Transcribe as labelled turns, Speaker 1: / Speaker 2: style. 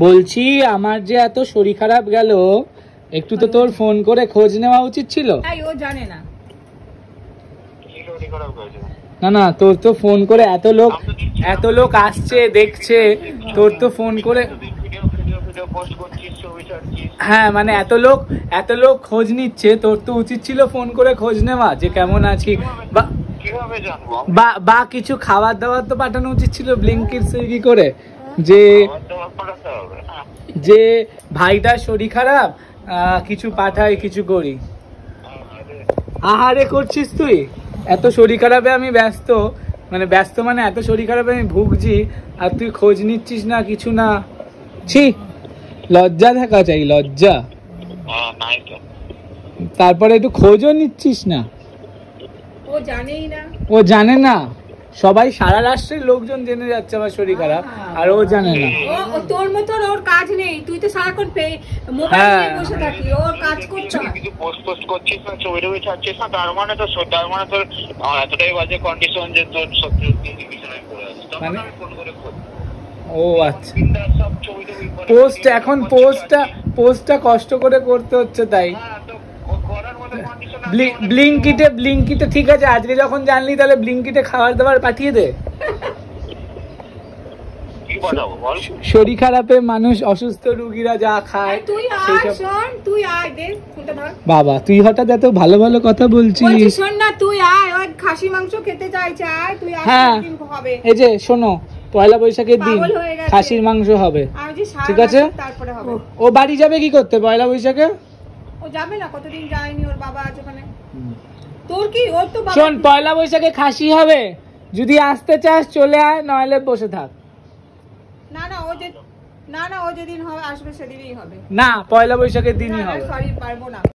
Speaker 1: বলছি আমার যে এত শরীর খারাপ গেল, একটু তো তোর ফোন করে খোঁজ নেওয়া উচিত ছিল।
Speaker 2: ও জানে না।
Speaker 1: না না, তোর তো ফোন করে এত লোক আসছে দেখছে, তোর তো ফোন করে, হ্যাঁ মানে এত লোক খোঁজ নিচ্ছে, তোর তো উচিত ছিল ফোন করে খোঁজ নেওয়া যে কেমন আছি, বা কিছু খাবার দাবার তো পাঠানো উচিত ছিল ব্লিঙ্কিট সুইগি করে, যে ভাইটার শরীর খারাপ, কিছু পাঠাই কিছু করি। আহারে করছিস তুই? এত শরীর খারাপে আমি ব্যস্ত মানে এত শরীর খারাপে আমি ভুগছি, আর তুই খোঁজ নিচ্ছিস না কিছু না। ছি, লজ্জা থাকা চাই, লজ্জা। তারপরে একটু খোঁজও নিচ্ছিস না। ও জানে না, সবাই সারা রাষ্ট্রের লোকজন জেনে যাচ্ছে আমার শরীর খারাপ, আর ও জানে না।
Speaker 2: তোর মতন ওর কাজ নেই, তুই তো সারাক্ষণ মোবাইল নিয়ে বসে থাকি, ওর কাজ করতে হয়।
Speaker 3: কিছু পোস্ট করছিস না, ছবি টবি ছাড়ছিস না, তার মানে তোর এতটাই বাজে কন্ডিশন যে তোর সত্যি বিছানায় পড়ে আছে, তখন আমি ফোন করে খোঁজ।
Speaker 1: ও আচ্ছা, পোস্টটা কষ্ট করে করতে হচ্ছে তাই। ব্লিঙ্কিটে ঠিক আছে, আজকে যখন জানলি তাহলে ব্লিঙ্কিটে খাবার দাবার পাঠিয়ে দে। শরীর খারাপে মানুষ, অসুস্থ রুগীরা যা খায়। বাবা তুই হঠাৎ এত ভালো ভালো কথা বলছিস।
Speaker 2: শোন না, তুই আয়, ওই খাসি মাংস খেতে চাইছে, আয় তুই আয়।
Speaker 1: হ্যাঁ এই যে শোনো, পয়লা বৈশাখের দিন খাসির মাংস হবে, ঠিক আছে? ও বাড়ি যাবে কি করতে পয়লা বৈশাখে?
Speaker 2: ও যাবে না, কতদিন যায়নি, ওর বাবা আছে ওখানে। তোর কি, ওর তো
Speaker 1: শোন, পয়লা বৈশাখে খাসি হবে, যদি আসতে চাস চলে আয়, নইলে বসে থাক।
Speaker 2: না ও যেদিন হবে আসবে সেদিনই হবে।
Speaker 1: না, পয়লা বৈশাখের দিনই হবে।
Speaker 2: সরি, পারবো না।